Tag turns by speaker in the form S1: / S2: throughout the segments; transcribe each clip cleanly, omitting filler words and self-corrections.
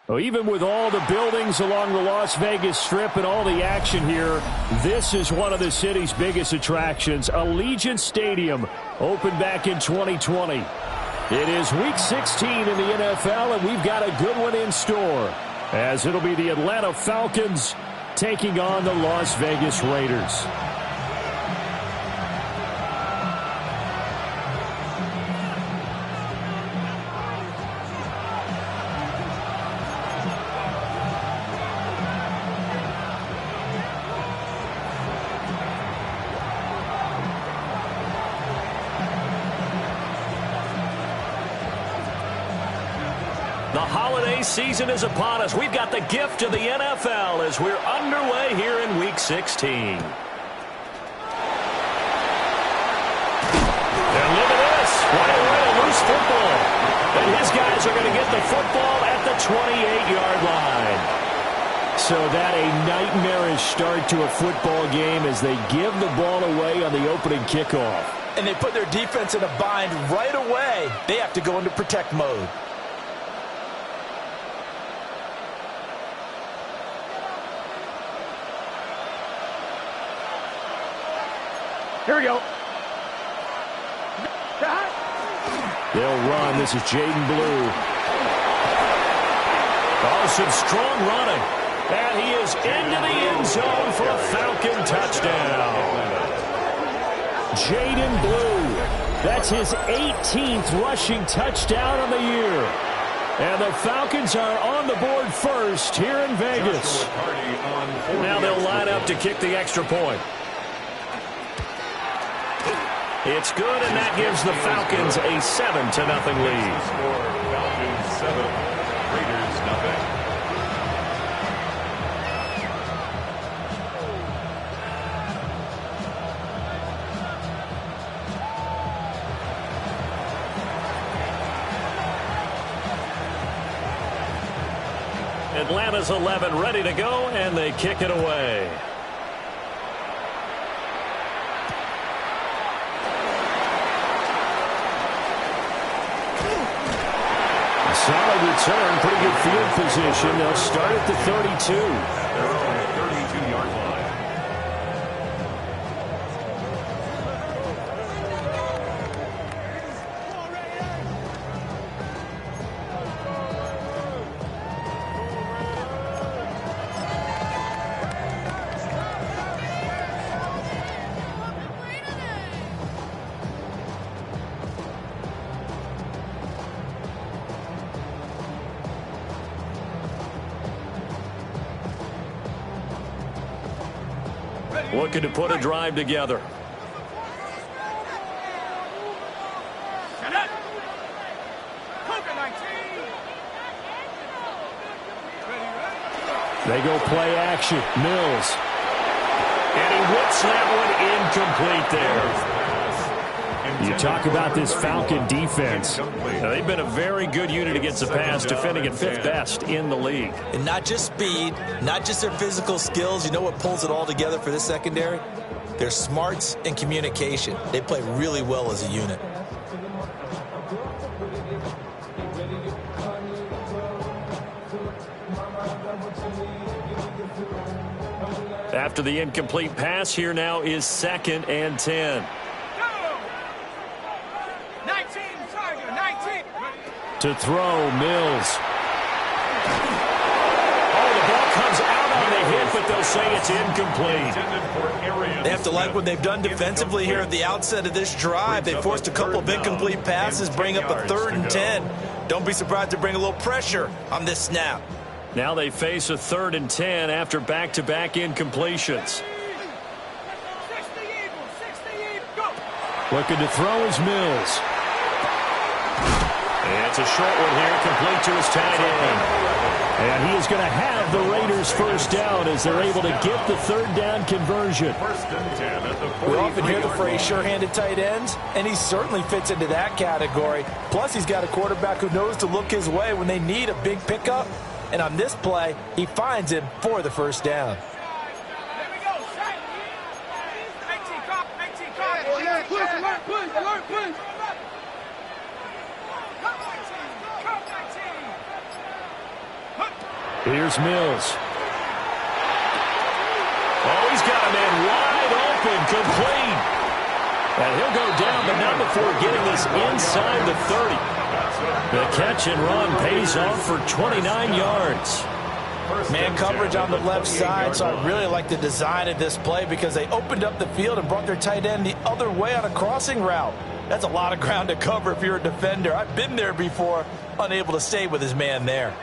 S1: Well, even with all the buildings along the Las Vegas Strip and all the action here, this is one of the city's biggest attractions. Allegiant Stadium opened back in 2020. It is Week 16 in the NFL, and we've got a good one in store, as it'll be the Atlanta Falcons taking on the Las Vegas Raiders.
S2: The holiday season is upon us. We've got the gift of the NFL as we're underway here in Week 16. And look at this. Right away, a loose football. And his guys are going to get the football at the 28-yard line. So that a nightmarish start to a football game as they give the ball away on the opening kickoff.
S3: And they put their defense in a bind right away. They have to go into protect mode.
S1: Here we go. They'll run. This is Jaden Blue.
S2: Oh, some strong running. And he is into the end zone for a Falcon touchdown.
S1: Jaden Blue. That's his 18th rushing touchdown of the year. And the Falcons are on the board first here in Vegas.
S2: Now they'll line up to kick the extra point. It's good, and that gives the Falcons a 7-0 lead.
S4: Falcons 7, Raiders nothing.
S2: Atlanta's 11 ready to go, and they kick it away.
S1: Solid return, pretty good field position. They'll start at the 32.
S4: They're on the 32-yard line.
S2: Looking to put a drive together.
S1: They go play action. Mills.
S2: And he whips that one incomplete there.
S1: You talk about this Falcon defense.
S2: Now, they've been a very good unit against the pass, defending at 5th best in the league.
S3: And not just speed, not just their physical skills. You know what pulls it all together for this secondary? Their smarts and communication. They play really well as a unit.
S2: After the incomplete pass, here now is 2nd and 10.
S1: To throw, Mills.
S2: Oh, the ball comes out on the hit, but they'll say it's incomplete.
S3: They have to like what they've done defensively here at the outset of this drive. They forced a couple of incomplete passes, bring up a 3rd and 10. Don't be surprised to bring a little pressure on this snap.
S2: Now they face a 3rd and 10 after back-to-back incompletions.
S1: Looking to throw is Mills.
S2: And it's a short one here, complete to his tight end.
S1: And he is going to have the Raiders first down as they're able to get the 3rd down conversion.
S3: We often hear the phrase sure-handed tight ends, and he certainly fits into that category. Plus, he's got a quarterback who knows to look his way when they need a big pickup. And on this play, he finds him for the first down.
S1: Here's Mills.
S2: Oh, he's got a man wide open, complete. And he'll go down, but not before getting this inside the 30. The catch and run pays off for 29 yards.
S3: Man coverage on the left side, so I really like the design of this play because they opened up the field and brought their tight end the other way on a crossing route. That's a lot of ground to cover if you're a defender. I've been there before, unable to stay with his man there.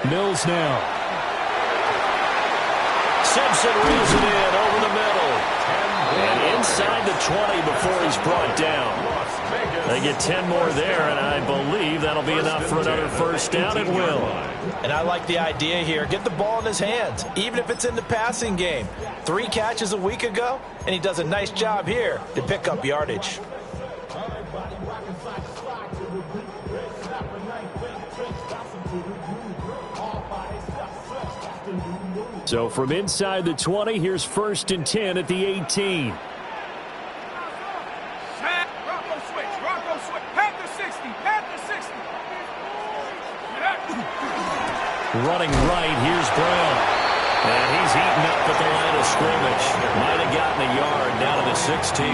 S1: Mills now.
S2: Simpson reels it in over the middle. And inside the 20 before he's brought down. They get 10 more there, and I believe that'll be enough for another first down. It will.
S3: And I like the idea here. Get the ball in his hands, even if it's in the passing game. 3 catches a week ago, and he does a nice job here to pick up yardage.
S1: So from inside the 20, here's 1st and 10 at the 18.
S2: Running right, here's Brown. And he's eaten up at the line of scrimmage. Might have gotten a yard down to the 16.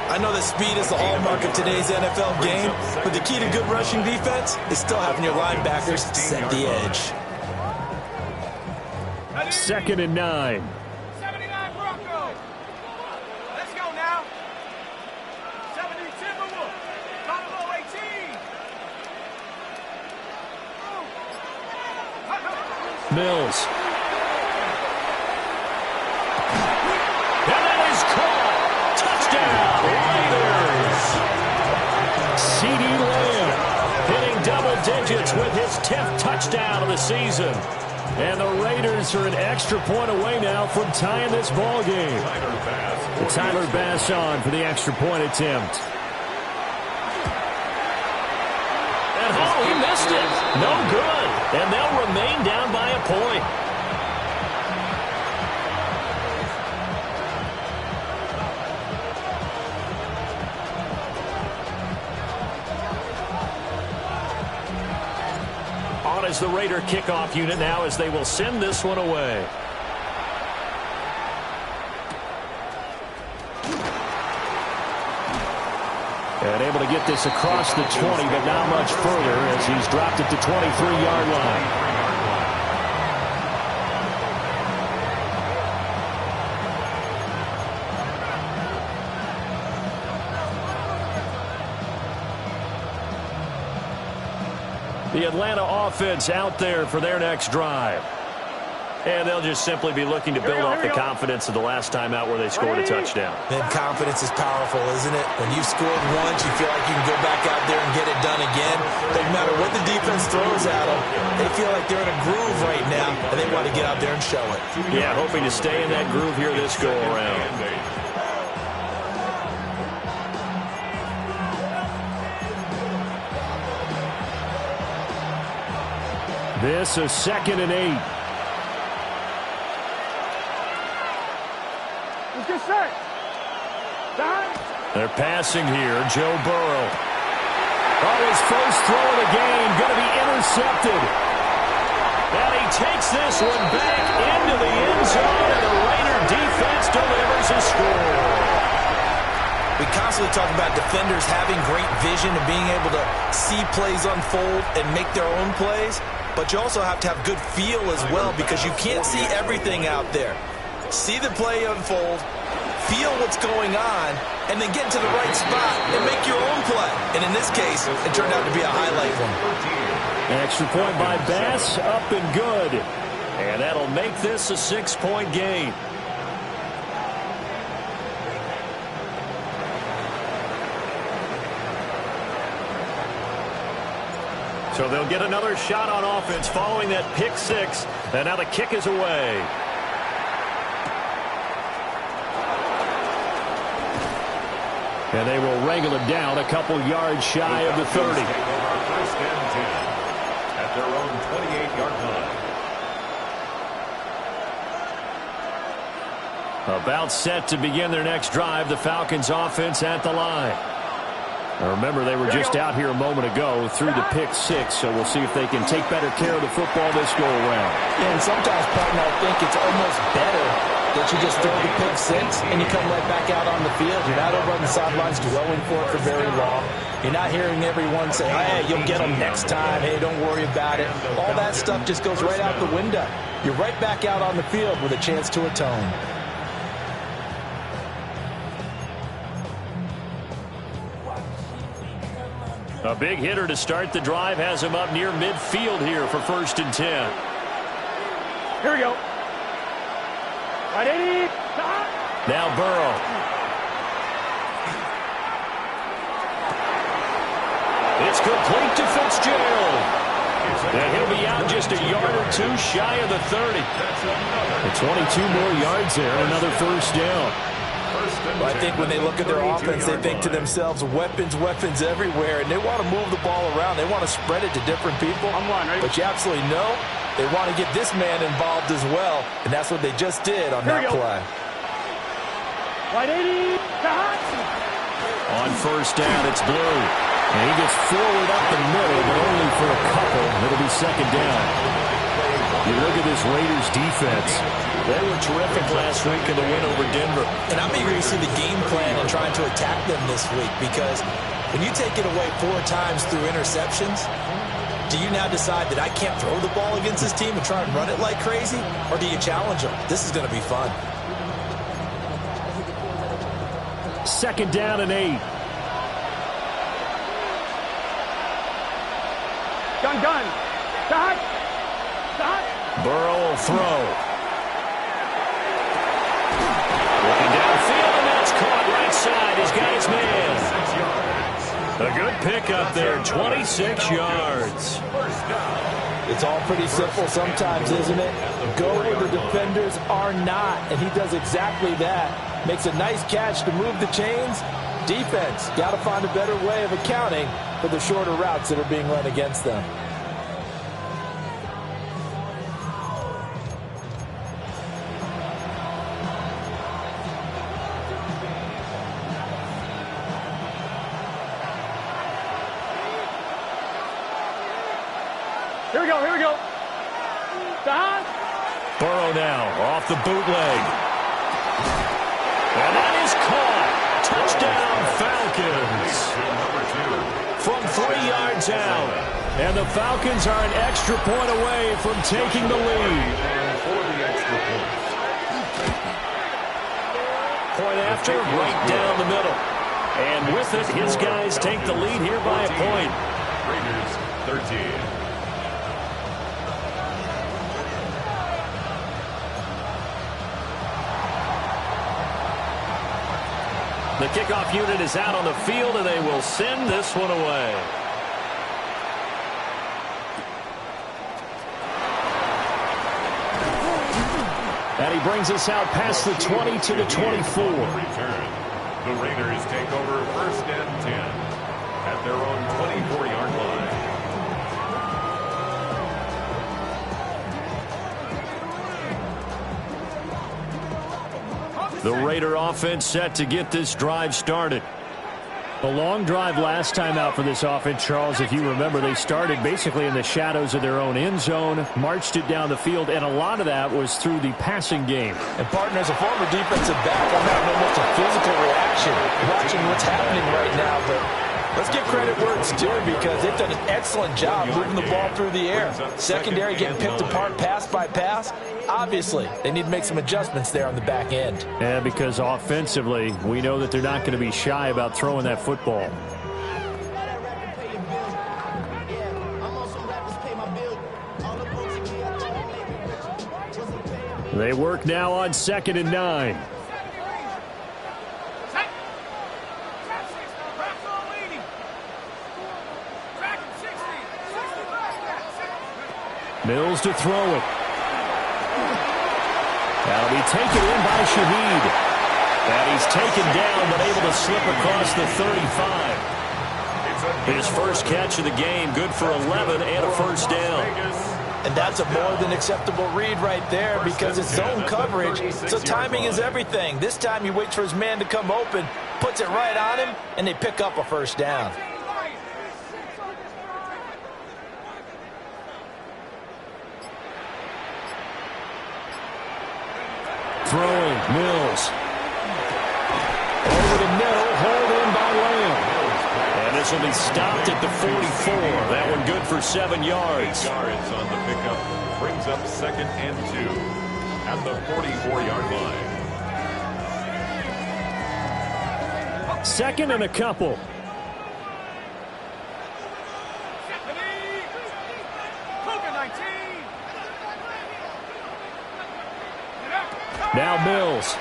S3: I know that speed is the hallmark of today's NFL game, but the key to good rushing defense is still having your linebackers set the edge.
S1: 2nd and 9.
S5: 79 Bronco. Let's go now. 70 Timberwolves. Buffalo 18.
S1: Mills.
S2: And that is caught. Touchdown, Raiders.
S1: CeeDee Lamb
S2: Hitting double digits with his 10th touchdown of the season.
S1: And the Raiders are an extra point away now from tying this ball game. Tyler Bass on for the extra point attempt.
S2: And oh, he missed it. No good. And they'll remain down by a point. On is the Raider kickoff unit now as they will send this one away.
S1: And able to get this across the 20, but not much further as he's dropped it to 23-yard line. The Atlanta offense out there for their next drive.
S2: And they'll just simply be looking to build off the confidence of the last time out where they scored a touchdown.
S3: And confidence is powerful, isn't it? When you've scored once, you feel like you can go back out there and get it done again. Doesn't matter what the defense throws at them. They feel like they're in a groove right now, and they want to get out there and show it.
S2: Yeah, hoping to stay in that groove here this go-around.
S1: This is 2nd and 8.
S5: Get set.
S2: They're passing here. Joe Burrow.
S1: Oh, his first throw of the game going to be intercepted.
S2: And he takes this one back into the end zone, and the Raider defense delivers a score.
S3: We constantly talk about defenders having great vision and being able to see plays unfold and make their own plays, but you also have to have good feel as well because you can't see everything out there. See the play unfold, feel what's going on, and then get to the right spot and make your own play. And in this case, it turned out to be a highlight one.
S1: An extra point by Bass, up and good.
S2: And that'll make this a 6-point game. So they'll get another shot on offense following that pick six. And now the kick is away.
S1: And they will wrangle it down a couple yards shy of the 30.
S4: First and 10 at their own 28-yard line.
S2: About set to begin their next drive. The Falcons offense at the line. Now remember, they were just out here a moment ago through the pick six, so we'll see if they can take better care of the football this go around.
S3: Yeah, and sometimes, partner, I think it's almost better that you just throw the pick six and you come right back out on the field. You're not over on the sidelines dwelling for it for very long. You're not hearing everyone say, hey, you'll get them next time. Hey, don't worry about it. All that stuff just goes right out the window. You're right back out on the field with a chance to atone.
S2: A big hitter to start the drive has him up near midfield here for 1st and 10.
S5: Here we go. Right 80.
S2: Now Burrow. It's complete to Fitzgerald. And he'll be out just a yard or two shy of the 30. 22 more yards there, another 1st down.
S3: Well, I think when they look at their offense, they think to themselves, weapons, weapons everywhere, and they want to move the ball around. They want to spread it to different people. But you absolutely know they want to get this man involved as well, and that's what they just did on that play.
S5: Right 80.
S2: On 1st down, it's Blue. And he gets forward up the middle, but only for a couple. It'll be 2nd down. You look at this Raiders defense. They were terrific last week in the win over Denver.
S3: And I'm eager to see the game plan and trying to attack them this week, because when you take it away 4 times through interceptions, do you now decide that I can't throw the ball against this team and try and run it like crazy? Or do you challenge them? This is going to be fun.
S2: 2nd down and 8.
S5: Gun. Stop.
S2: Burrow will throw. Looking downfield, and that's caught right side. He's got his man. A good pick up there, 26 yards.
S3: It's all pretty simple sometimes, isn't it? Go where the defenders are not, and he does exactly that. Makes a nice catch to move the chains. Defense, got to find a better way of accounting for the shorter routes that are being run against them.
S5: Here we go. Stop.
S2: Burrow now off the bootleg. And that is caught. Touchdown, Falcons. From 3 yards out. And the Falcons are an extra point away from taking the lead. Point after, right down the middle. And with it, his guys take the lead here by a point.
S4: Raiders 13.
S2: The kickoff unit is out on the field, and they will send this one away. And he brings us out past the 20 to the 24.
S4: Return. The Raiders take over 1st and 10 at their own 24-yard line.
S2: The Raider offense set to get this drive started.
S1: A long drive last time out for this offense, Charles. If you remember, they started basically in the shadows of their own end zone, marched it down the field, and a lot of that was through the passing game.
S3: And, partner, as a former defensive back, I'm having almost a physical reaction watching what's happening right now. But let's give credit where it's due, because they've done an excellent job moving the ball through the air. Secondary getting picked apart pass by pass. Obviously, they need to make some adjustments there on the back end.
S1: Yeah, because offensively, we know that they're not going to be shy about throwing that football. They work now on 2nd and 9. Mills to throw it. That'll be taken in by Shaheed. And he's taken down, but able to slip across the 35. His first catch of the game, good for 11 and a 1st down.
S3: And that's a more than acceptable read right there because it's zone coverage, so timing is everything. This time he waits for his man to come open, puts it right on him, and they pick up a first down.
S1: Throwing, Mills. Over the middle, hold in by Lamb. And this will be stopped at the 44. That one good for 7 yards.
S4: 8 yards on the pickup. Brings up 2nd and 2 at the 44-yard line.
S1: Second and a couple. Now Mills.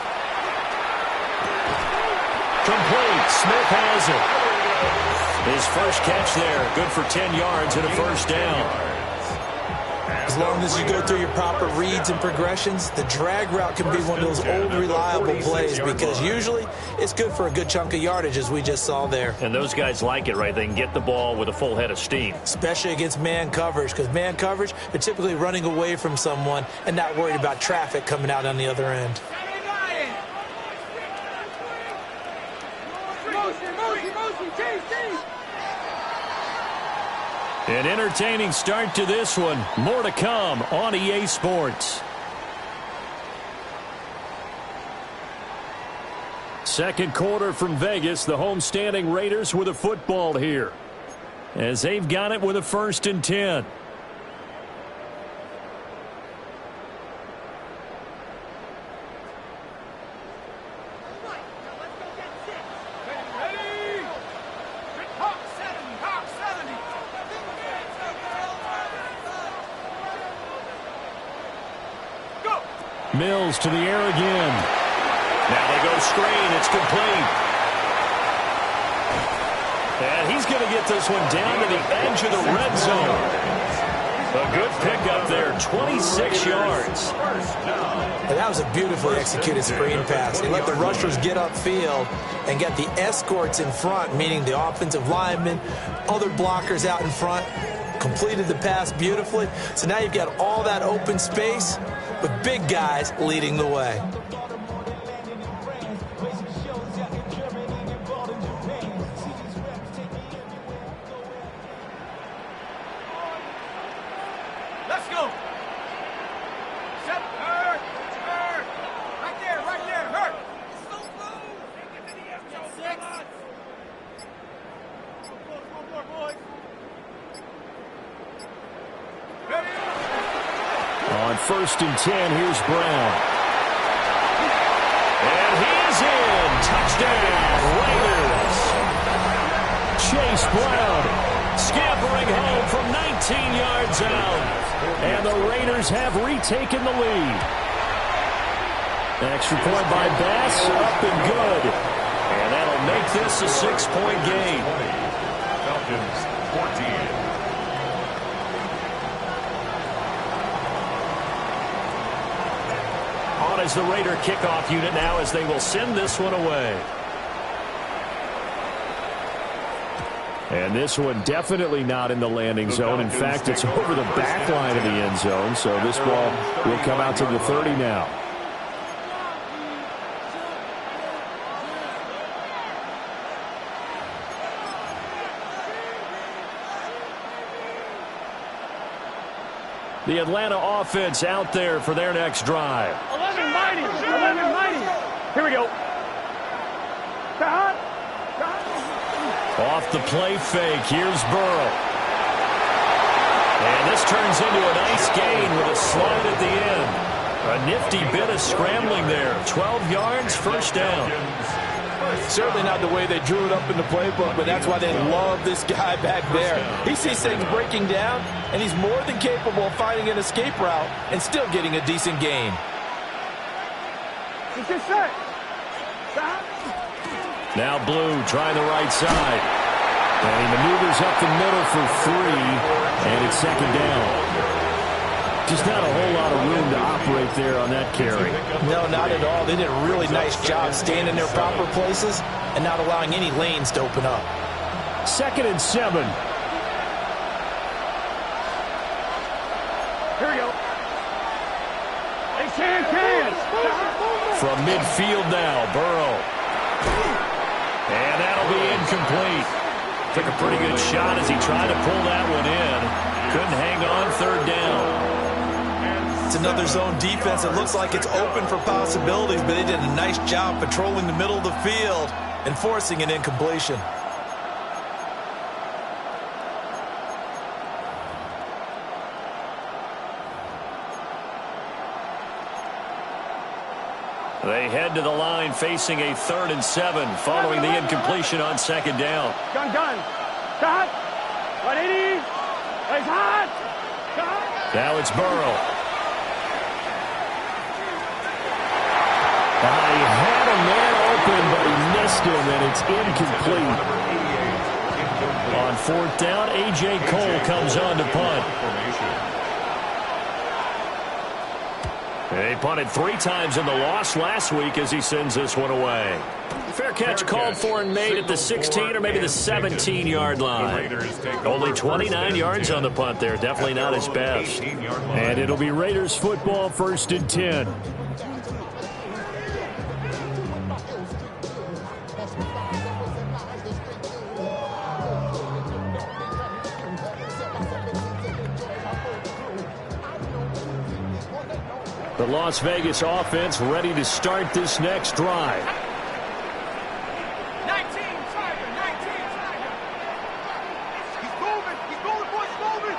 S1: Complete. Smith has it. His first catch there. Good for 10 yards and a first down.
S3: As long as you go through your proper reads and progressions, the drag route can be one of those old reliable plays because usually it's good for a good chunk of yardage as we just saw there.
S1: And those guys like it, right? They can get the ball with a full head of steam.
S3: Especially against man coverage because man coverage, they're typically running away from someone and not worried about traffic coming out on the other end.
S1: An entertaining start to this one. More to come on EA Sports. Second quarter from Vegas. The homestanding Raiders with a football here, as they've got it with a 1st and 10. Mills to the air again. Now they go screen. It's complete. And he's going to get this one down to the edge of the red zone. A good pickup there, 26 yards.
S3: And that was a beautifully executed screen pass. He let the rushers get upfield and get the escorts in front, meaning the offensive linemen, other blockers out in front. Completed the pass beautifully. So now you've got all that open space with big guys leading the way.
S5: Let's go. Set, hurt. Right there, hurt. Six. One more, boys.
S1: On 1st and 10, here's Brown. And he is in. Touchdown, Raiders. Chase Brown scampering home from 19 yards out. And the Raiders have retaken the lead. Extra point by Bass, up and good. And that'll make this a 6-point game.
S4: Falcons 14.
S1: As the Raider kickoff unit now, as they will send this one away. And this one definitely not in the landing zone. In fact, it's over the back line of the end zone. So this ball will come out to the 30 now. The Atlanta offense out there for their next drive.
S5: 11 mighty. Here we go.
S1: Off the play fake, here's Burrow. And this turns into a nice gain with a slide at the end. A nifty bit of scrambling there. 12 yards, first down.
S3: Certainly not the way they drew it up in the playbook, but that's why they love this guy back there. He sees things breaking down, and he's more than capable of finding an escape route and still getting a decent gain.
S1: Now Blue trying the right side. And he maneuvers up the middle for 3, and it's 2nd down. Just not a whole lot of room to operate there on that carry.
S3: No, not at all. They did a really nice job staying in their proper places and not allowing any lanes to open up.
S1: 2nd and 7.
S5: Here
S2: From midfield now, Burrow. And that'll be incomplete. Took a pretty good shot as he tried to pull that one in. Couldn't hang on third down.
S3: It's another zone defense. It looks like it's open for possibilities, but they did a nice job patrolling the middle of the field and forcing an incompletion.
S2: They head to the line facing a 3rd and 7 following the incompletion on 2nd down.
S5: Gun. Cut. 180. It's hot. Cut.
S2: Now it's Burrow.
S1: He had a man open, but he missed him, and it's incomplete.
S2: On 4th down, A.J. Cole comes on to punt. They punted 3 times in the loss last week as he sends this one away. Fair catch called for and made at the 16 or maybe the 17-yard line. Only 29 yards on the punt there. Definitely not his best.
S1: And it'll be Raiders football, 1st and 10. The Las Vegas offense ready to start this next drive.
S5: 19, Tiger. 19, Tiger. He's moving. He's moving, boys. Moving.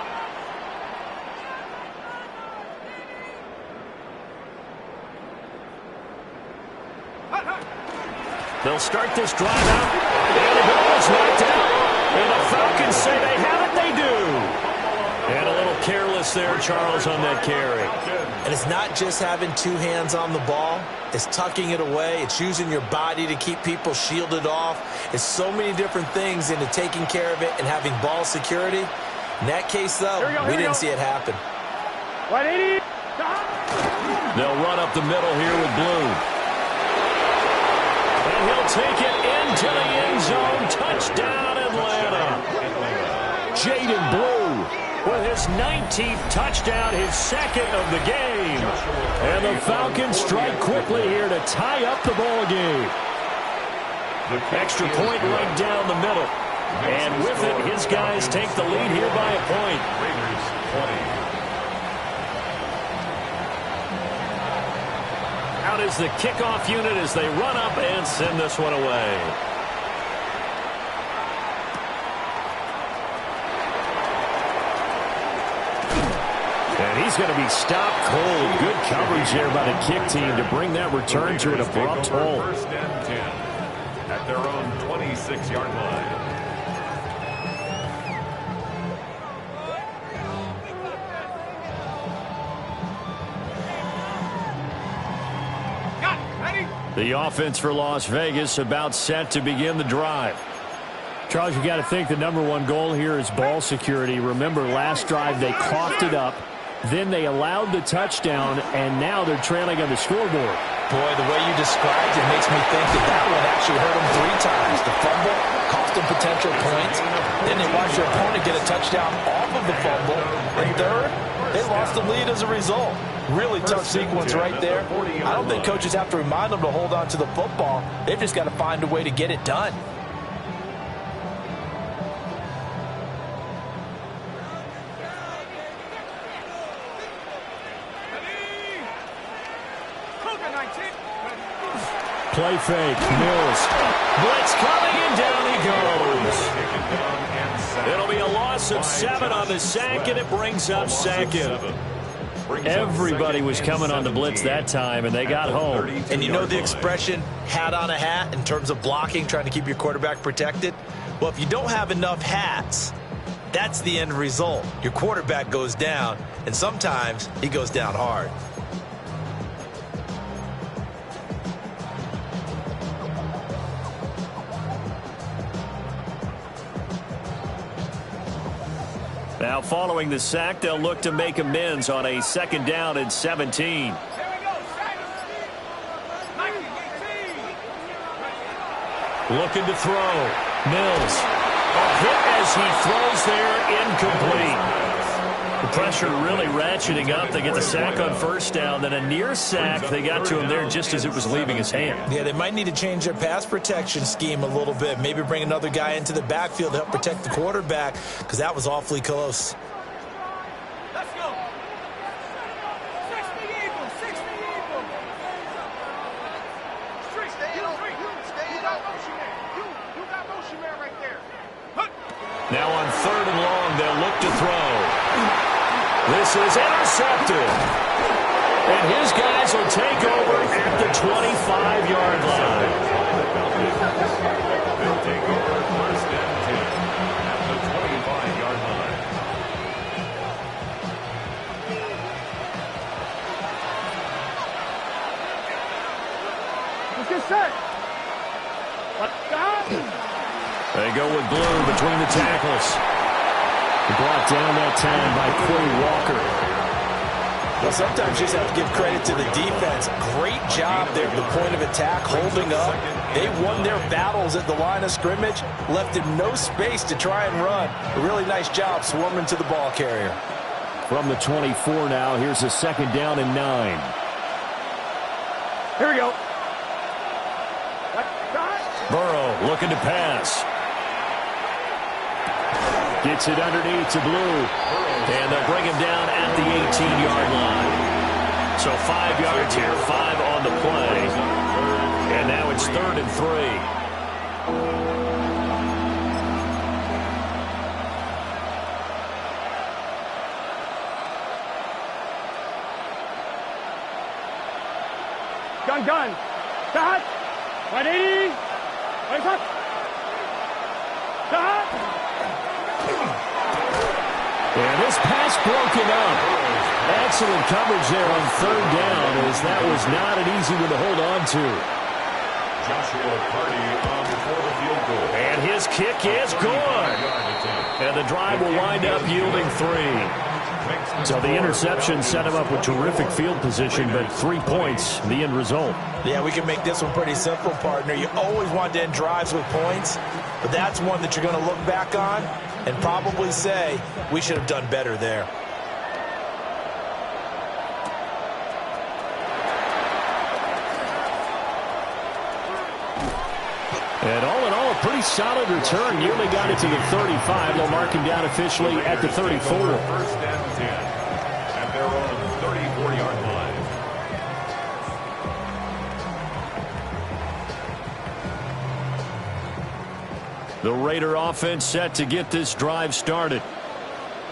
S2: They'll start this drive out. And the ball is knocked out. And the Falcons say they have it. They do. And a little careless there, Charles, on that carry.
S3: And it's not just having 2 hands on the ball. It's tucking it away. It's using your body to keep people shielded off. It's so many different things into taking care of it and having ball security. In that case, though, we didn't see it happen.
S5: 180.
S2: They'll run up the middle here with Blue. And he'll take it into the end zone. Touchdown, Atlanta. Jaden Blue with his 19th touchdown, his 2nd of the game. And the Falcons strike quickly here to tie up the ball game. Extra point right down the middle. And with it, his guys take the lead here by a point. Out is the kickoff unit as they run up and send this one away. And he's going to be stopped cold. Good coverage there by the kick team to bring that return to an abrupt halt.
S4: 1st and 10 at their own 26-yard line.
S2: The offense for Las Vegas about set to begin the drive.
S1: Charles, you got to think the #1 goal here is ball security. Remember, last drive they coughed it up. Then they allowed the touchdown, and now they're trailing on the scoreboard.
S3: Boy, the way you described it makes me think that one actually hurt them 3 times. The fumble cost them potential points. Then they watched their opponent get a touchdown off of the fumble. And third, they lost the lead as a result. Really tough sequence right there. I don't think coaches have to remind them to hold on to the football. They've just got to find a way to get it done.
S1: Play fake. Mills.
S2: Blitz coming, and down he goes. It'll be a loss of 7 on the sack, and it brings up 2nd. Everybody was coming on the blitz that time, and they got home.
S3: And you know the expression, hat on a hat, in terms of blocking, trying to keep your quarterback protected? Well, if you don't have enough hats, that's the end result. Your quarterback goes down, and sometimes he goes down hard.
S2: Now, following the sack, they'll look to make amends on a 2nd down and 17. Looking to throw. Mills. A hit as he throws there, incomplete. The pressure really ratcheting up. They get the sack on first down, then a near sack. They got to him there just as it was leaving his hand.
S3: Yeah, they might need to change their pass protection scheme a little bit. Maybe bring another guy into the backfield to help protect the quarterback, because that was awfully close.
S5: Let's go. 60 Eagles, 60 Eagles. Street, stay in. You got motion man. You got motion man right there.
S2: Now on 3rd and long, they'll look to throw. This is intercepted. And his guys will take over at the 25-yard line.
S4: They'll take over 1st and 10 at the 25-yard line.
S5: Let's get set. Let's go.
S2: They go with glue between the tackles.
S1: Brought down that time by Quay Walker.
S3: Well, sometimes you just have to give credit to the defense. Great job there at the point of attack, holding up. They won their battles at the line of scrimmage, left him no space to try and run. A really nice job swarming to the ball carrier.
S1: From the 24 now, here's a 2nd down and 9.
S5: Here we go.
S2: Burrow looking to pass.
S1: Gets it underneath to Blue.
S2: And they'll bring him down at the 18-yard line. So 5 yards here, 5 on the play. And now it's 3rd and 3.
S5: Gun. Cut. 180. Wait up. Cut.
S1: And this pass broken up. Excellent coverage there on 3rd down, as that was not an easy one to hold on to.
S4: Joshua Party on for the field goal.
S2: And his kick is good. And the drive will wind up yielding 3.
S1: So the interception set him up with terrific field position, but 3 points, the end result.
S3: Yeah, we can make this one pretty simple, partner. You always want to end drives with points, but that's one that you're going to look back on and probably say, we should have done better there.
S1: And all in all, a pretty solid return. Nearly got it to the 35. They'll mark him down officially at the 34.
S4: 1st and 10 at their own 34-yard line.
S2: The Raider offense set to get this drive started.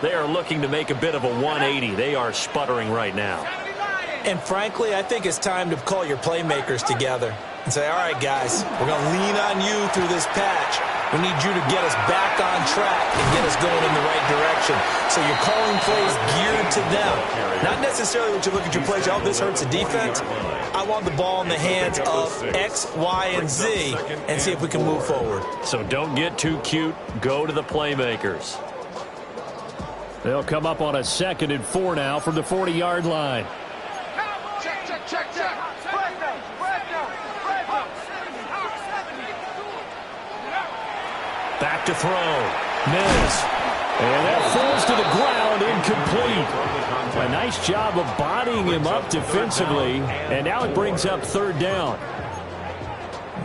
S2: They are looking to make a bit of a 180. They are sputtering right now.
S3: And frankly, I think it's time to call your playmakers together and say, all right, guys, we're going to lean on you through this patch. We need you to get us back on track and get us going in the right direction. So you're calling plays geared to them. Not necessarily what you look at your plays, oh, this hurts the defense. I want the ball in the hands of X, Y, and Z and see if we can move forward.
S2: So don't get too cute. Go to the playmakers.
S1: They'll come up on a 2nd and 4 now from the 40-yard line.
S5: Check.
S1: Back to throw. Miss. And that falls to the ground, incomplete. A nice job of bodying him up defensively, and now it brings up 3rd down.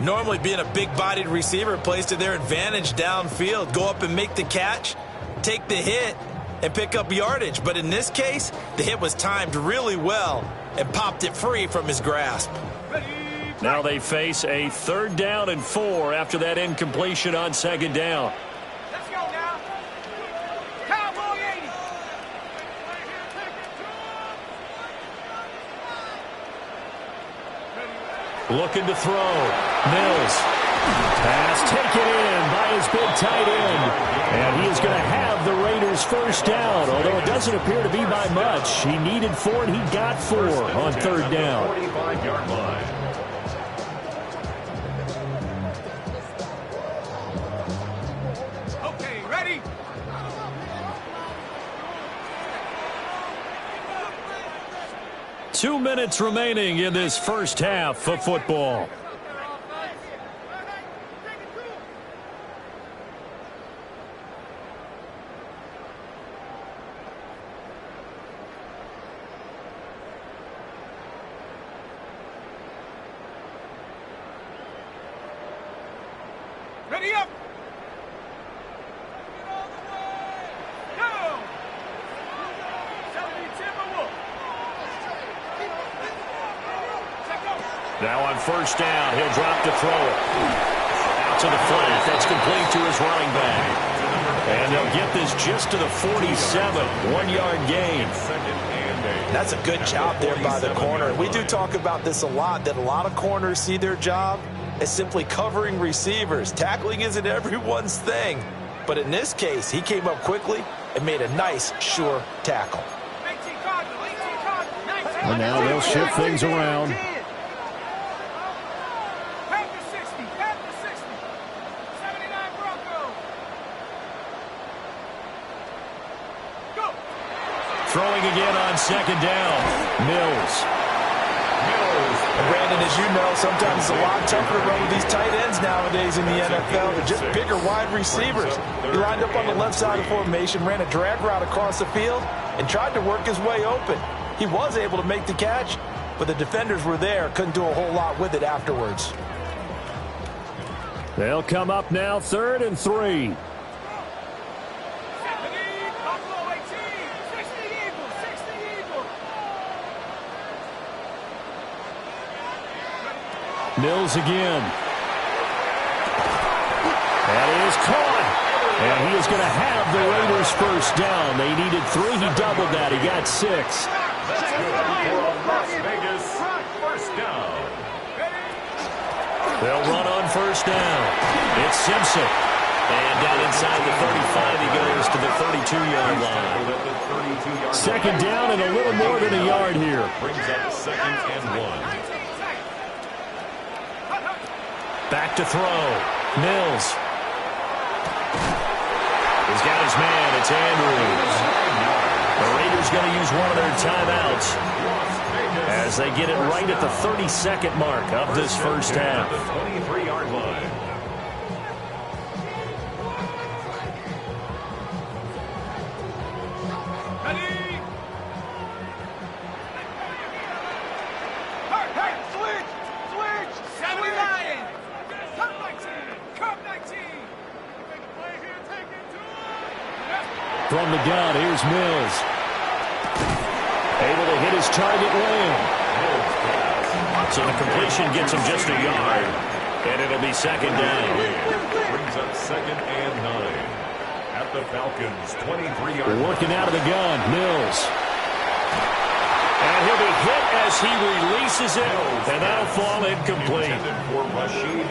S3: Normally being a big-bodied receiver plays to their advantage downfield. Go up and make the catch, take the hit, and pick up yardage. But in this case, the hit was timed really well and popped it free from his grasp.
S2: Now they face a 3rd down and 4 after that incompletion on 2nd down.
S5: Let's go now. Cowboy 80.
S1: Looking to throw. Mills. Pass taken in by his big tight end. And he is going to have the Raiders' 1st down, although it doesn't appear to be by much. He needed 4, and he got 4 on 3rd down.
S4: 45-yard line.
S5: Okay, ready?
S1: 2 minutes remaining in this first half of football.
S5: Ready up. Go. 70 Timberwolf.
S2: Now on first down, he'll drop to throw it. Out to the flat. That's complete to his running back. And they'll get this just to the 47. 1-yard gain.
S3: That's a good job there by the corner. We do talk about this a lot, that a lot of corners see their job as simply covering receivers. Tackling isn't everyone's thing. But in this case, he came up quickly and made a nice, sure tackle.
S1: And now they'll shift things around.
S2: Throwing again on second down. Mills.
S3: And Brandon, as you know, sometimes it's a lot tougher to run with these tight ends nowadays in the NFL. They're just bigger wide receivers. He lined up on the left side of formation, ran a drag route across the field, and tried to work his way open. He was able to make the catch, but the defenders were there, couldn't do a whole lot with it afterwards.
S1: They'll come up now, 3rd and 3. Mills again. That is caught. And he is going to have the Raiders first down. They needed 3. He doubled that. He got 6.
S4: That's good for a Las Vegas first down.
S2: They'll run on first down. It's Simpson. And down inside the 35, he goes to the 32-yard line.
S1: Second down and a little more than a yard here.
S4: Brings up 2nd and 1.
S2: Back to throw. Mills. He's got his man. It's Andrews. The Raiders going to use one of their timeouts as they get it right at the 32nd mark of this first half.
S4: The 23-yard line.
S1: From the gun, here's Mills. Able to hit his target lane.
S2: So the completion gets him just a yard. And it'll be second down.
S4: Brings up 2nd and 9. At the Falcons, 23-yard line.
S1: Working out of the gun, Mills.
S2: And he'll be hit as he releases it. And that'll fall incomplete.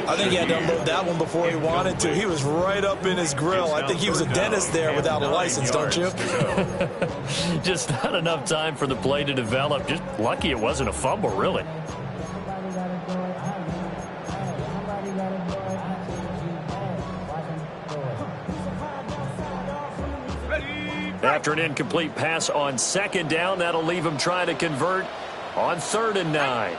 S3: I think he had to unload that one before he wanted to. He was right up in his grill. I think he was a dentist there without a license, don't you?
S2: Just not enough time for the play to develop. Just lucky it wasn't a fumble, really. After an incomplete pass on second down, that'll leave him trying to convert on 3rd and 9.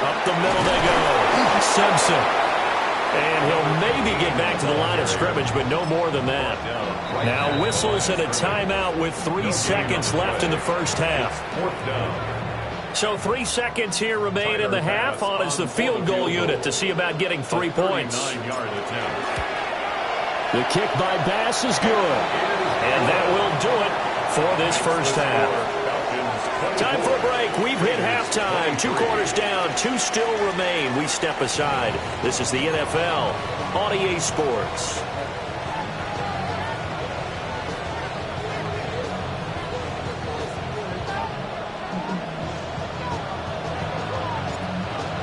S2: Up the middle they go. Simpson. And he'll maybe get back to the line of scrimmage, but no more than that. Now whistles and a timeout with 3 seconds left in the first half. So 3 seconds here remain in the half. On is the field goal unit to see about getting 3 points.
S1: The kick by Bass is good.
S2: And that will do it for this first half. Time for a break. We've hit halftime. 2 quarters down. 2 still remain. We step aside. This is the NFL on EA Sports.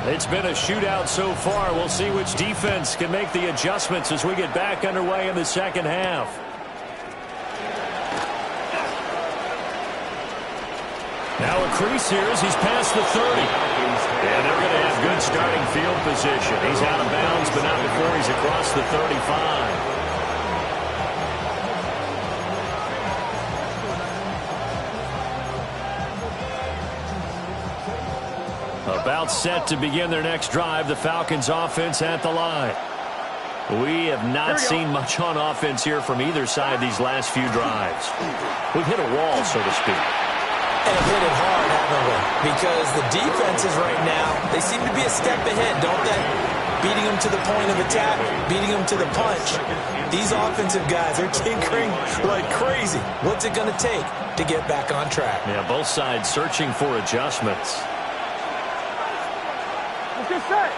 S2: It's been a shootout so far. We'll see which defense can make the adjustments as we get back underway in the second half. Now a crease here as he's past the 30. And they're going to have good starting field position. He's out of bounds, but not before he's across the 35. About set to begin their next drive. The Falcons offense at the line. We have not seen much on offense here from either side these last few drives. We've hit a wall, so to speak.
S3: And have hit it hard, haven't we? Because the defenses right now, they seem to be a step ahead, don't they? Beating them to the point of attack, beating them to the punch. These offensive guys are tinkering like crazy. What's it going to take to get back on track?
S2: Yeah, both sides searching for adjustments.
S5: What's this say?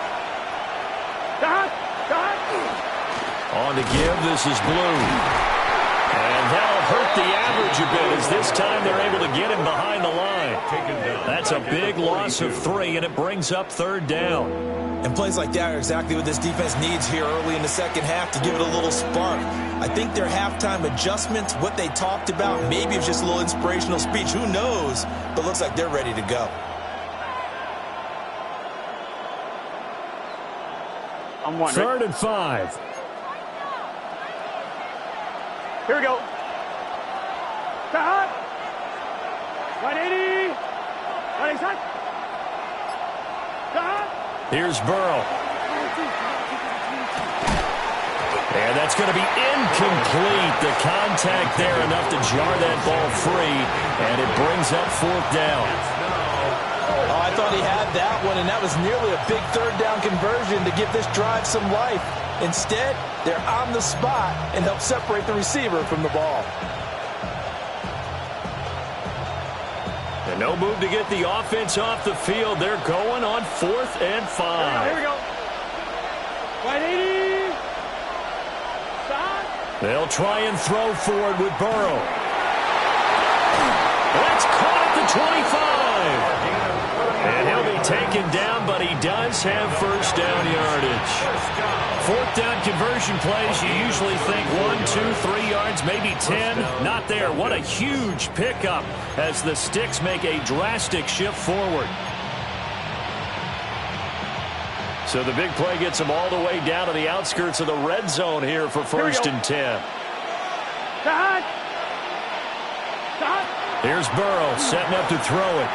S2: On to give, this is Blue. And that'll hurt the average a bit as this time they're able to get him behind the line. That's a big loss of 3, and it brings up 3rd down.
S3: And plays like that are exactly what this defense needs here early in the second half to give it a little spark. I think their halftime adjustments, what they talked about, maybe it's just a little inspirational speech. Who knows? But looks like they're ready to go.
S5: I'm one.
S1: 3rd and 5.
S5: Here we go. Cut. 180. 180. Cut.
S2: Here's Burrow. And that's going to be incomplete. The contact there enough to jar that ball free, and it brings up 4th down.
S3: Oh, I thought he had that one, and that was nearly a big 3rd down conversion to give this drive some life. Instead, they're on the spot and help separate the receiver from the ball.
S2: And no move to get the offense off the field. They're going on 4th and 5.
S5: Here we go. 180. Stop.
S2: They'll try and throw forward with Burrow. That's caught at the 25. And he'll be taken down, but he does have 1st down yardage. 4th down conversion plays, you usually think 1, 2, 3 yards, maybe 10. Not there. What a huge pickup as the Sticks make a drastic shift forward. So the big play gets them all the way down to the outskirts of the red zone here for 1st and 10.
S5: Stop. Stop.
S2: Here's Burrow setting up to throw it.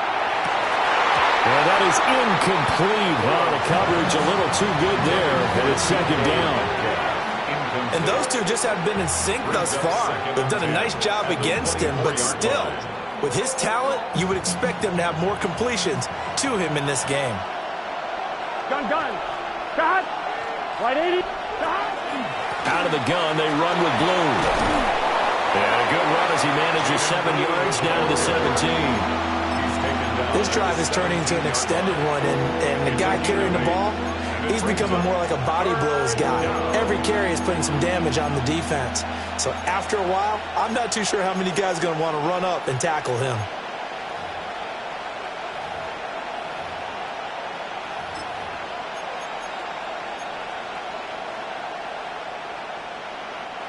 S2: Well, that is incomplete. Well, the coverage a little too good there, and it's 2nd down.
S3: And those two just haven't been in sync thus far. They've done a nice job against him, but still, with his talent, you would expect them to have more completions to him in this game.
S5: Gun. Stop. 180. Stop.
S2: Out of the gun, they run with Blue. And a good run as he manages 7 yards down to the 17.
S3: This drive is turning into an extended one, and the guy carrying the ball, he's becoming more like a body blows guy. Every carry is putting some damage on the defense. So after a while, I'm not too sure how many guys are going to want to run up and tackle him.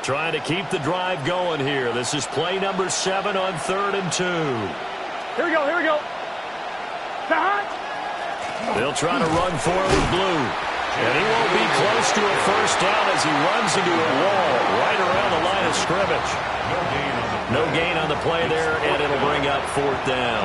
S2: Trying to keep the drive going here. This is play number 7 on 3rd and 2.
S5: Here we go. Stop.
S2: They'll try to run forward with Blue. And he won't be close to a 1st down as he runs into a wall right around the line of scrimmage. No gain on the play there, and it'll bring up 4th down.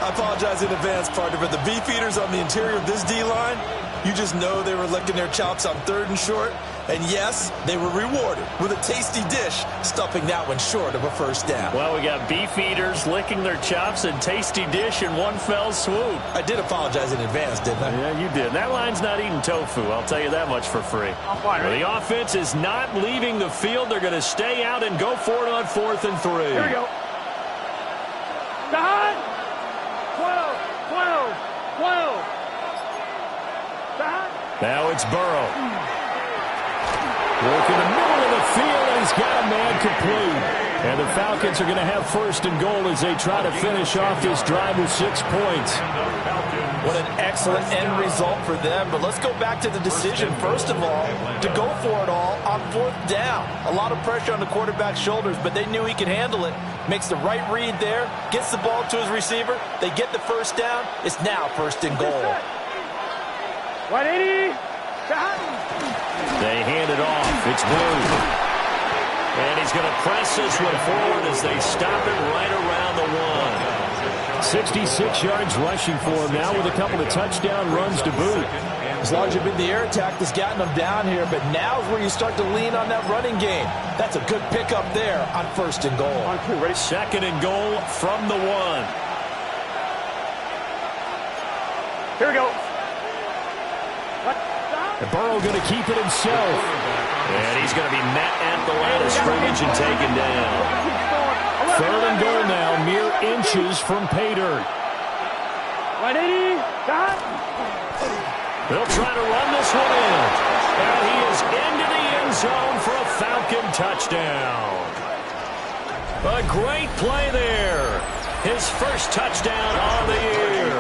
S3: I apologize in advance, partner, but the beefeaters on the interior of this D-line, you just know they were licking their chops on 3rd and short. And yes, they were rewarded with a tasty dish, stuffing that one short of a 1st down.
S2: Well, we got beef eaters licking their chops and tasty dish in one fell swoop.
S3: I did apologize in advance, didn't I?
S2: Yeah, you did. That line's not eating tofu, I'll tell you that much for free.
S5: I'm fine,
S2: Well,
S5: right?
S2: the offense is not leaving the field. They're going to stay out and go for it on 4th and 3.
S5: Here we go. Stop. 12. Stop.
S2: Now it's Burrow. Work in the middle of the field, and he's got a man complete. And the Falcons are going to have 1st and goal as they try to finish off this drive with 6 points.
S3: What an excellent end result for them. But let's go back to the decision, first of all, to go for it all on 4th down. A lot of pressure on the quarterback's shoulders, but they knew he could handle it. Makes the right read there, gets the ball to his receiver. They get the 1st down. It's now 1st and goal.
S5: 180. Stop.
S2: They hand it off. It's Blue. And he's going to press this one forward as they stop it right around the 1.
S1: 66 yards rushing for him now with a couple of touchdown runs to boot.
S3: As long as you've been the air attack that's gotten them down here, but now is where you start to lean on that running game. That's a good pickup there on 1st and goal.
S1: On 2, ready? 2nd and goal from the 1.
S5: Here we go.
S1: And Burrow going to keep it himself.
S2: And he's going to be met at the line of scrimmage and taken down.
S1: 3rd and goal now, mere inches from pay dirt.
S5: 180.
S2: They'll try to run this one in. And he is into the end zone for a Falcon touchdown. A great play there. His first touchdown on the year.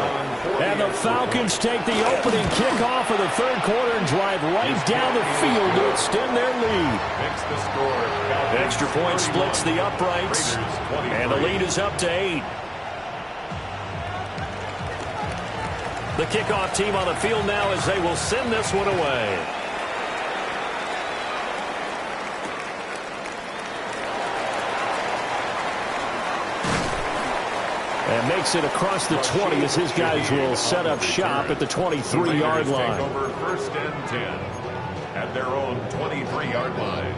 S1: And the Falcons take the opening kickoff of the 3rd quarter and drive right down the field to extend their lead.
S2: Extra point splits the uprights. And the lead is up to 8. The kickoff team on the field now as they will send this one away.
S1: And makes it across the 20 as his guys will set up shop at the 23-yard line.
S4: Take over 1st and 10 at their own 23-yard line.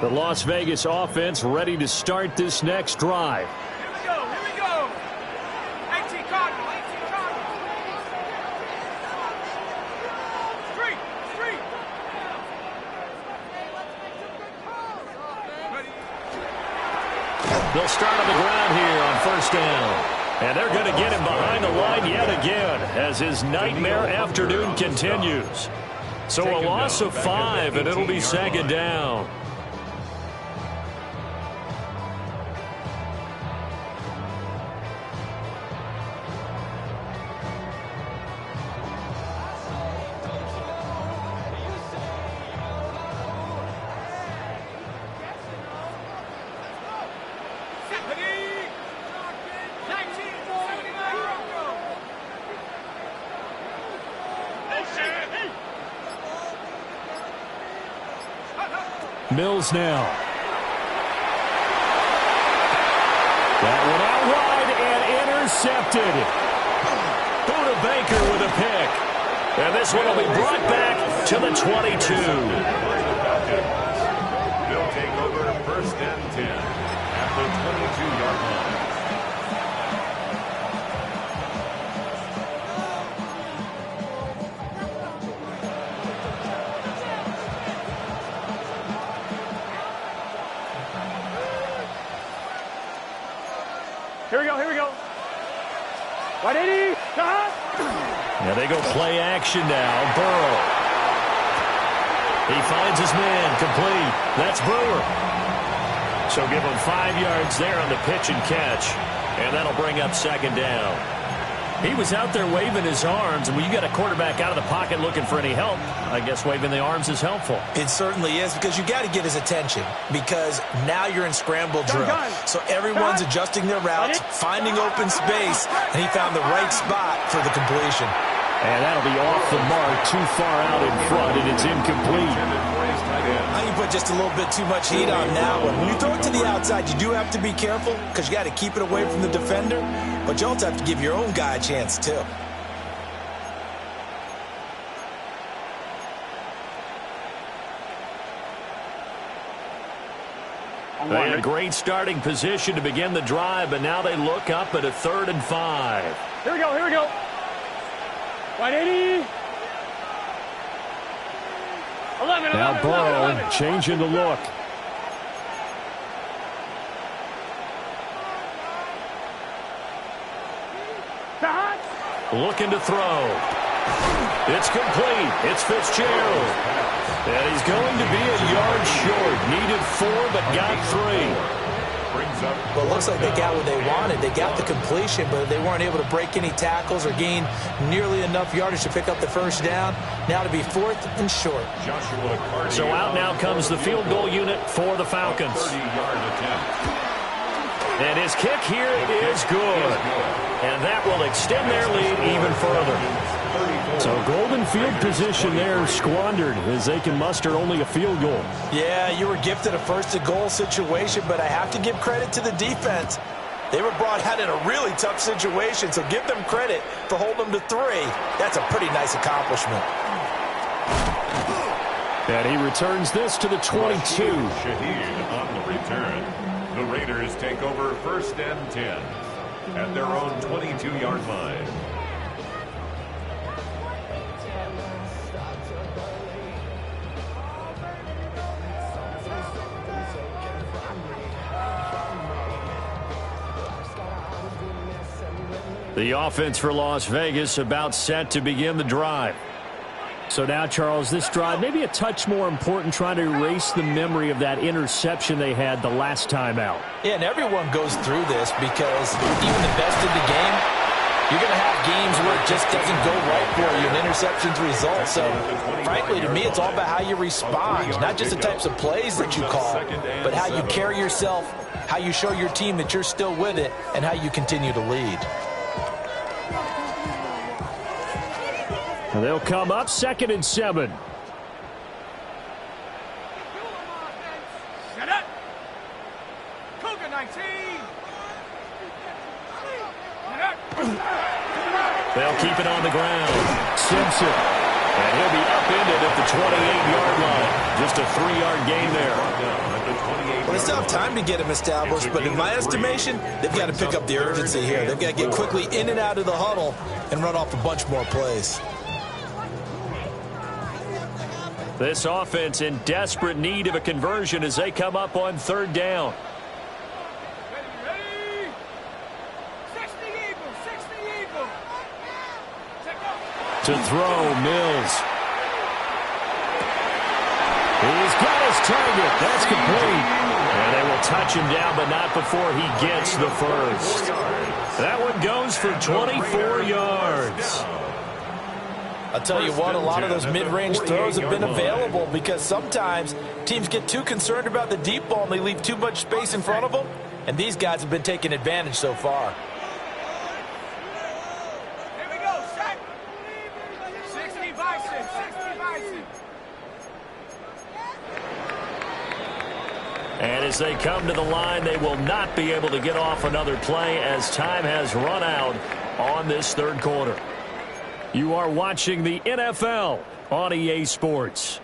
S1: The Las Vegas offense ready to start this next drive.
S5: Here we go. Here we go. 18 Cardinals. 18 Cardinals. Street. Street.
S2: They'll start on the ground here on 1st down. And they're going to get him behind the line yet again as his nightmare afternoon continues. So a loss of 5, and it'll be 2nd down.
S1: Mills now. That one out wide and intercepted.
S2: Buda Baker with a pick. And this one will be brought back to the 22.
S4: They'll take over 1st and 10 at the 22-yard line.
S5: Here we go. Here we go. 180.
S2: Now they go play action now. Burrow. He finds his man complete. That's Brewer. So give him 5 yards there on the pitch and catch. And that'll bring up 2nd down.
S1: He was out there waving his arms, and when you got a quarterback out of the pocket looking for any help, I guess waving the arms is helpful.
S3: It certainly is, because you got to get his attention, because now you're in scramble drill. So everyone's adjusting their routes, finding open space, and he found the right spot for the completion.
S1: And that'll be off the mark, too far out in front, and it's incomplete.
S3: I think you put just a little bit too much heat on that one. When you throw it to the outside, you do have to be careful, because you got to keep it away from the defender, but you also have to give your own guy a chance, too.
S2: They had a great starting position to begin the drive, but now they look up at a 3rd and 5.
S5: Here we go. Here we go. 180. 11.
S1: Now Burrow changing the look.
S2: Looking to throw. It's complete. It's Fitzgerald. And he's going to be a yard short. Needed 4, but got 3.
S3: Well, it looks like they got what they wanted. They got the completion, but they weren't able to break any tackles or gain nearly enough yardage to pick up the 1st down. Now to be 4th and short.
S2: So out now comes the field goal unit for the Falcons. And his kick here is good. And that will extend their lead even further.
S4: 34.
S1: So golden field position there squandered as they can muster only a field goal.
S3: Yeah, you were gifted a first-and-goal situation, but I have to give credit to the defense. They were brought out in a really tough situation, so give them credit for holding them to 3. That's a pretty nice accomplishment.
S1: And he returns this to the 22.
S4: Shaheed on the return. The Raiders take over 1st and 10 at their own 22-yard line.
S1: The offense for Las Vegas about set to begin the drive. So now, Charles, this drive maybe a touch more important, trying to erase the memory of that interception they had the last time out.
S3: Yeah, and everyone goes through this because even the best in the game, you're going to have games where it just doesn't go right for you and interceptions result. So, frankly, to me, it's all about how you respond, not just the types of plays that you call, but how you carry yourself, how you show your team that you're still with it, and how you continue to lead.
S1: They'll come up 2nd and 7.
S5: Set up. Cougar 19.
S1: They'll keep it on the ground. Simpson. And he'll be upended at the 28-yard line. Just a 3-yard gain there.
S3: Well, they still have time to get him established, but in my estimation, they've got to pick up the urgency here. They've got to get quickly in and out of the huddle and run off a bunch more plays.
S1: This offense in desperate need of a conversion as they come up on 3rd down.
S5: Ready. 60 Eagles. 60 Eagles.
S1: To throw, Mills. He's got his target. That's complete. And they will touch him down, but not before he gets the first. That one goes for 24 yards.
S3: I'll tell you what, a lot of those mid-range throws have been available because sometimes teams get too concerned about the deep ball and they leave too much space in front of them, and these guys have been taking advantage so far.
S5: Here we go. Set. 60 Bison. 60 Bison.
S1: And as they come to the line, they will not be able to get off another play as time has run out on this 3rd quarter. You are watching the NFL on EA Sports.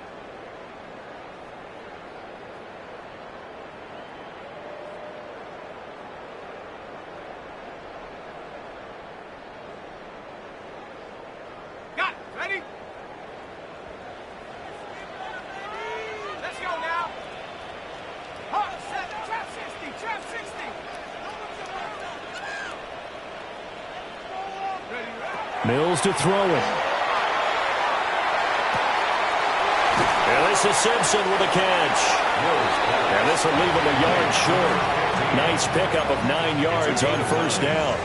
S5: Got it. Ready? Let's go now. Hard set. Trap 60. Trap 60.
S1: Mills to throw it. And this is Simpson with a catch. And this will leave him a yard short. Nice pickup of 9 yards on 1st down.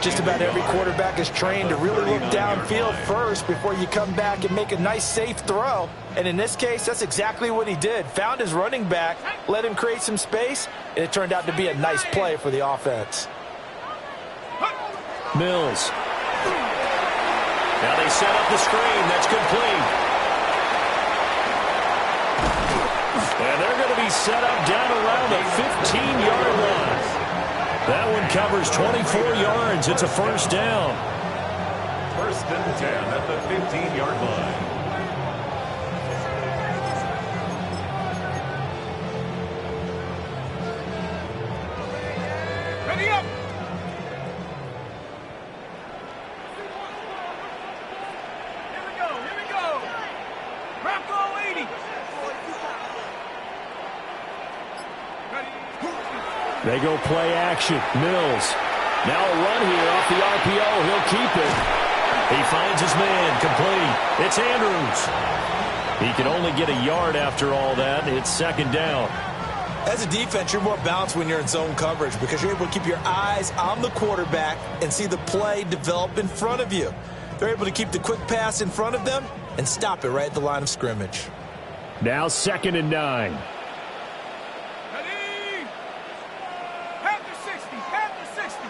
S3: Just about every quarterback is trained to really look downfield first before you come back and make a nice, safe throw. And in this case, that's exactly what he did. Found his running back, let him create some space, and it turned out to be a nice play for the offense.
S1: Mills. Now they set up the screen. That's complete. And they're going to be set up down around the 15-yard line. That one covers 24 yards. It's a 1st down.
S4: 1st and 10 at the 15-yard line.
S5: Ready up. Here we go. Here we go. Bronco 80.
S1: They go play action. Mills. Now a run here off the RPO. He'll keep it. He finds his man. Complete. It's Andrews. He can only get a yard after all that. It's 2nd down.
S3: As a defense, you're more balanced when you're in zone coverage because you're able to keep your eyes on the quarterback and see the play develop in front of you. They're able to keep the quick pass in front of them and stop it right at the line of scrimmage.
S1: Now 2nd and 9.
S5: Ready. Panther 60. Panther 60.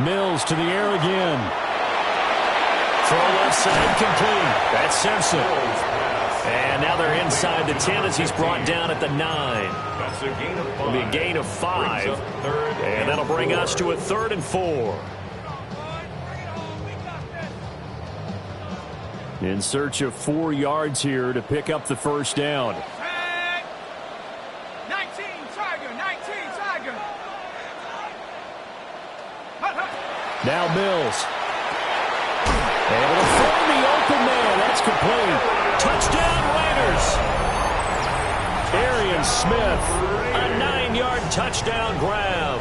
S1: Mills to the air again.
S2: Throw left side complete. That's Simpson. And now they're inside the 10 as he's brought down at the 9.
S4: That's a gain of 5.
S2: It'll be a gain of 5. And that'll bring us to a 3rd and 4.
S1: In search of 4 yards here to pick up the first down.
S5: 19, Tiger, 19, Tiger.
S1: Now Mills. Able to find the open man. That's complete.
S2: Touchdown, Raiders.
S1: Arian Smith.
S2: A 9-yard touchdown grab.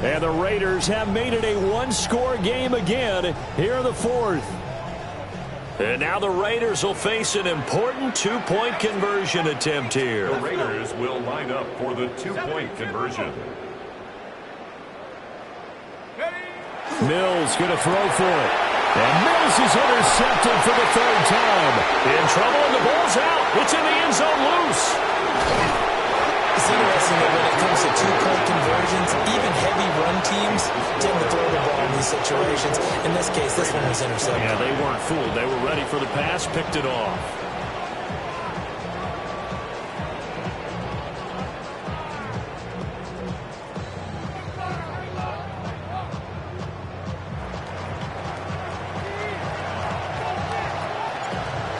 S1: And the Raiders have made it a 1-score game again here in the 4th.
S2: And now the Raiders will face an important 2-point conversion attempt here.
S4: The Raiders will line up for the 2-point conversion.
S1: Mills going to throw for it. And Mills is intercepted for the 3rd time.
S2: In trouble, and the ball's out. It's in the end zone loose.
S3: It's interesting that when it comes to 2-point conversions, even heavy run teams tend to throw the ball in these situations. In this case, this one was intercepted.
S2: Yeah, they weren't fooled. They were ready for the pass, picked it off.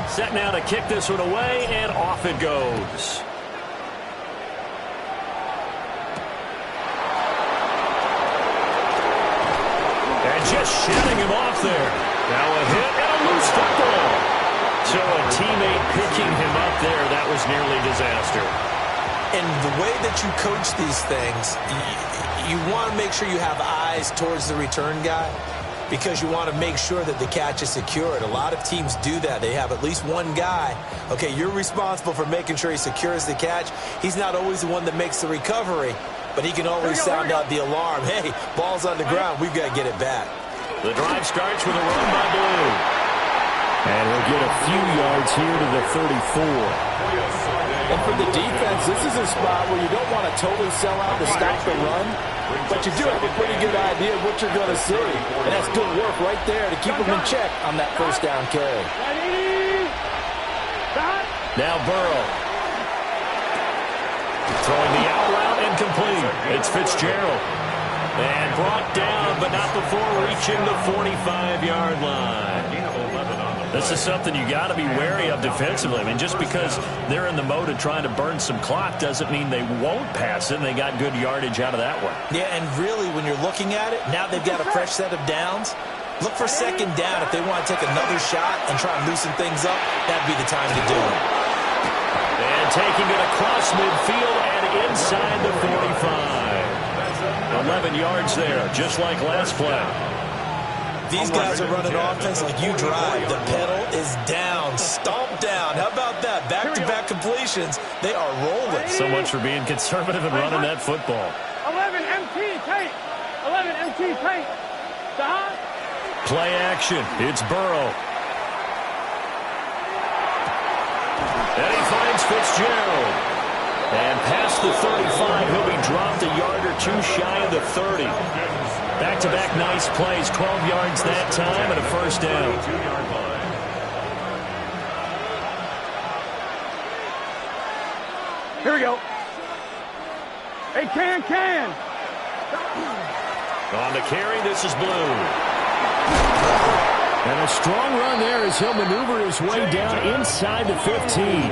S2: Set now to kick this one away, and off it goes. And just shedding him off there. Now a hit and a loose football. So a teammate picking him up there, that was nearly disaster.
S3: And the way that you coach these things, you want to make sure you have eyes towards the return guy, because you want to make sure that the catch is secured. A lot of teams do that. They have at least one guy. Okay, you're responsible for making sure he secures the catch. He's not always the one that makes the recovery, but he can always sound out the alarm. Hey, ball's on the ground. We've got to get it back.
S2: The drive starts with a run by Blue.
S1: And he'll get a few yards here to the 34.
S6: And for the defense, this is a spot where you don't want to totally sell out to stop the run, but you do have a pretty good idea of what you're going to see. And that's good work right there to keep them in check on that first down carry.
S2: Now Burrow. Throwing the out route and complete. It's Fitzgerald. And brought down, but not before reaching the 45-yard line. This is something you got to be wary of defensively. I mean, just because they're in the mode of trying to burn some clock doesn't mean they won't pass it, and they got good yardage out of that one.
S3: Yeah, and really, when you're looking at it, now they've got a fresh set of downs. Look for 2nd down. If they want to take another shot and try and loosen things up, that'd be the time to do it.
S2: And taking it across midfield and inside the 45. 11 yards there, just like last play.
S3: These guys are running offense like you drive. The pedal is down, stomped down. How about that? Back-to-back completions. They are rolling.
S2: So much for being conservative and running that football.
S5: 11 MT tape. 11 MT tape.
S2: Play action. It's Burrow. And he finds Fitzgerald. And past the 35, he'll be dropped a yard or two shy of the 30. Back-to-back nice plays, 12 yards that time and a first down.
S5: Here we go. Hey, can.
S2: On the carry, this is Blue.
S1: And a strong run there as he'll maneuver his way down inside the 15.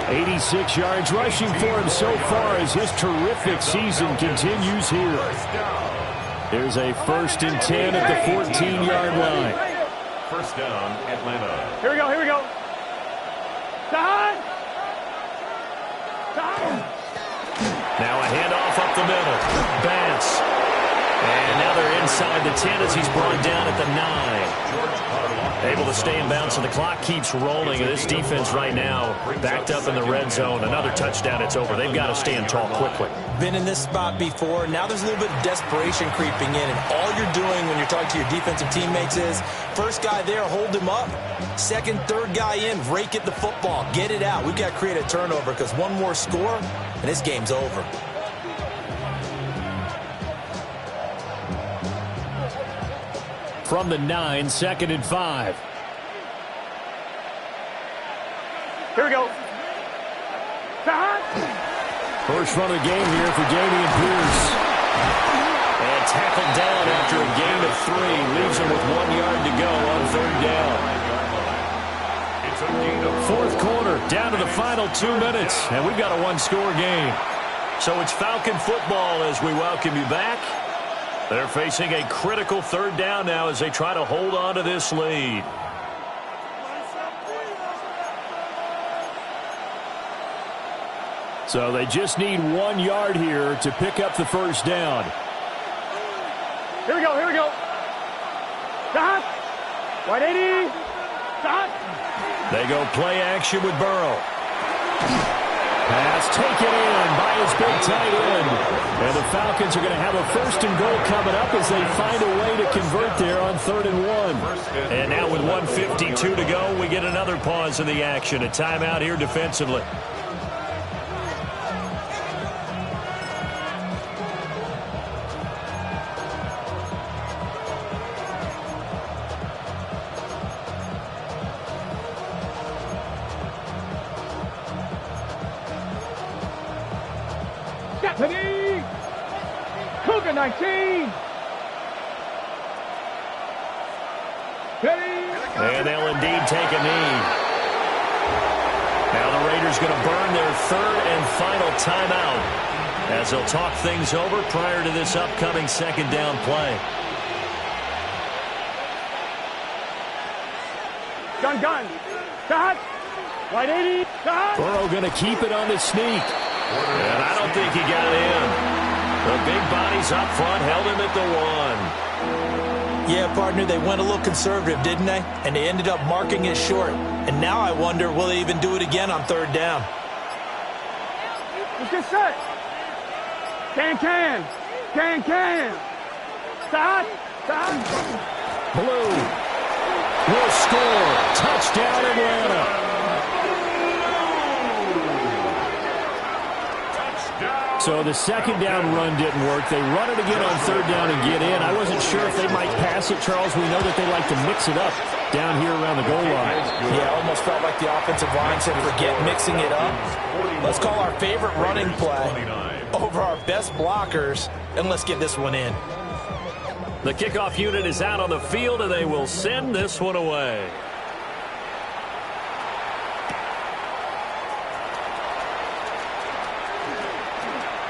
S1: 86 yards rushing for him so far as his terrific season continues here. There's a 1st and 10 at the 14-yard line.
S4: First down, Atlanta.
S5: Here we go.
S2: Now a handoff up the middle. Bance. And now they're inside the 10 as he's brought down at the 9. Able to stay in bounds, and the clock keeps rolling. And this defense right now backed up in the red zone. Another touchdown, it's over. They've got to stand tall quickly.
S3: Been in this spot before. Now there's a little bit of desperation creeping in, and all you're doing when you're talking to your defensive teammates is first guy there, hold him up. 2nd, 3rd guy in, rake at the football. Get it out. We've got to create a turnover because one more score, and this game's over.
S1: from the 9, 2nd and 5.
S5: Here we go.
S1: First run of the game here for Dameon Pierce.
S2: And tackled down after a gain of 3. Leaves him with 1 yard to go on 3rd down.
S1: Fourth quarter, down to the final 2 minutes, and we've got a one-score game.
S2: So it's Falcon football as we welcome you back. They're facing a critical 3rd down now as they try to hold on to this lead.
S1: So they just need 1 yard here to pick up the first down.
S5: Here we go, here we go. Stop. Wide 80. Stop.
S2: They go play action with Burrow.
S1: Pass taken in by his big tight end. And the Falcons are going to have a 1st and goal coming up as they find a way to convert there on 3rd and 1.
S2: And now with 1:52 to go, we get another pause in the action. A timeout here defensively.
S5: Stephanie. Cougar 19.
S2: And they'll indeed take a knee. Now the Raiders going to burn their 3rd and final timeout as they'll talk things over prior to this upcoming 2nd down play.
S5: Gun. Stop. Wide 80. Stop.
S1: Burrow going to keep it on the sneak.
S2: And I don't think he got in. The big bodies up front held him at the 1.
S6: Yeah, partner, they went a little conservative, didn't they? And they ended up marking it short. And now I wonder, will they even do it again on 3rd down?
S5: Let's get set. Can. Stop.
S1: Blue will score. Touchdown, Atlanta. So the 2nd down run didn't work. They run it again on 3rd down and get in. I wasn't sure if they might pass it, Charles. We know that they like to mix it up down here around the goal line.
S6: Yeah, almost felt like the offensive line said, forget mixing it up. Let's call our favorite running play over our best blockers, and let's get this one in.
S2: The kickoff unit is out on the field, and they will send this one away.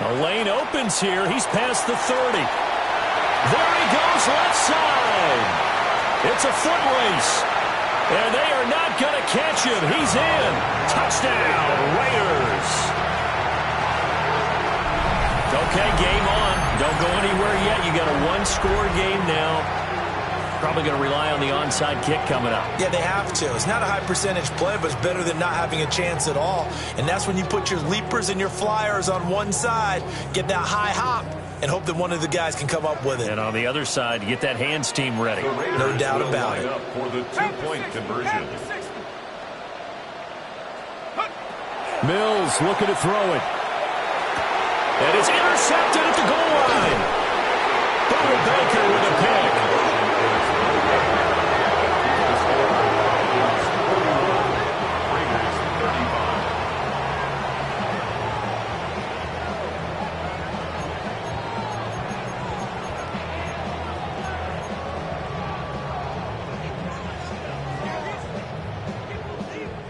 S2: A lane opens here. He's past the 30. There he goes, left side. It's a foot race. And they are not going to catch him. He's in. Touchdown, Raiders. Okay, game on. Don't go anywhere yet. You got a one-score game now. Probably going to rely on the onside kick coming up.
S6: Yeah, they have to. It's not a high percentage play, but it's better than not having a chance at all. And that's when you put your leapers and your flyers on one side, get that high hop, and hope that one of the guys can come up with it.
S2: And on the other side, get that hands team ready.
S6: No doubt about it.
S4: Up for the two-point conversion.
S1: Mills looking to throw it.
S2: And it's intercepted at the goal line. Buda Baker with a pick.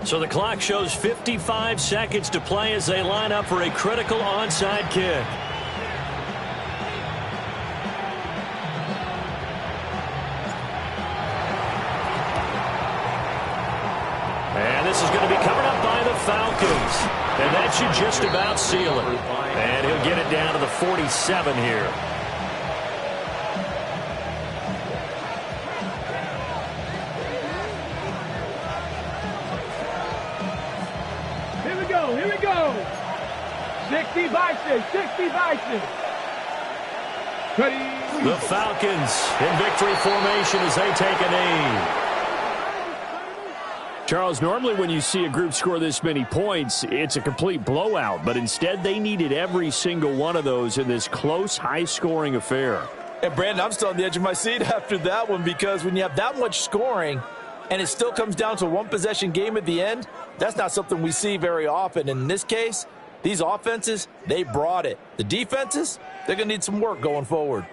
S2: So the clock shows 55 seconds to play as they line up for a critical onside kick. And this is going to be covered up by the Falcons. And that should just about seal it. And he'll get it down to the 47 here.
S5: Here we go. 60 Vikings, 60 Vikings.
S2: The Falcons in victory formation as they take a knee.
S1: Charles, normally when you see a group score this many points, it's a complete blowout. But instead, they needed every single one of those in this close, high-scoring affair.
S3: And, Brandon, I'm still on the edge of my seat after that one because when you have that much scoring and it still comes down to a one-possession game at the end, that's not something we see very often. And in this case, these offenses, they brought it. The defenses, they're going to need some work going forward.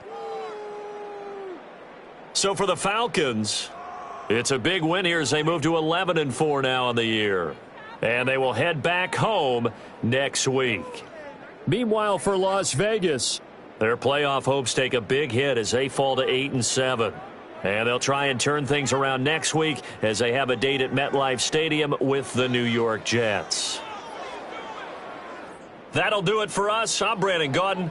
S2: So for the Falcons, it's a big win here as they move to 11-4 now in the year. And they will head back home next week.
S1: Meanwhile, for Las Vegas,
S2: their playoff hopes take a big hit as they fall to 8-7. And they'll try and turn things around next week as they have a date at MetLife Stadium with the New York Jets. That'll do it for us. I'm Brandon Gaudin.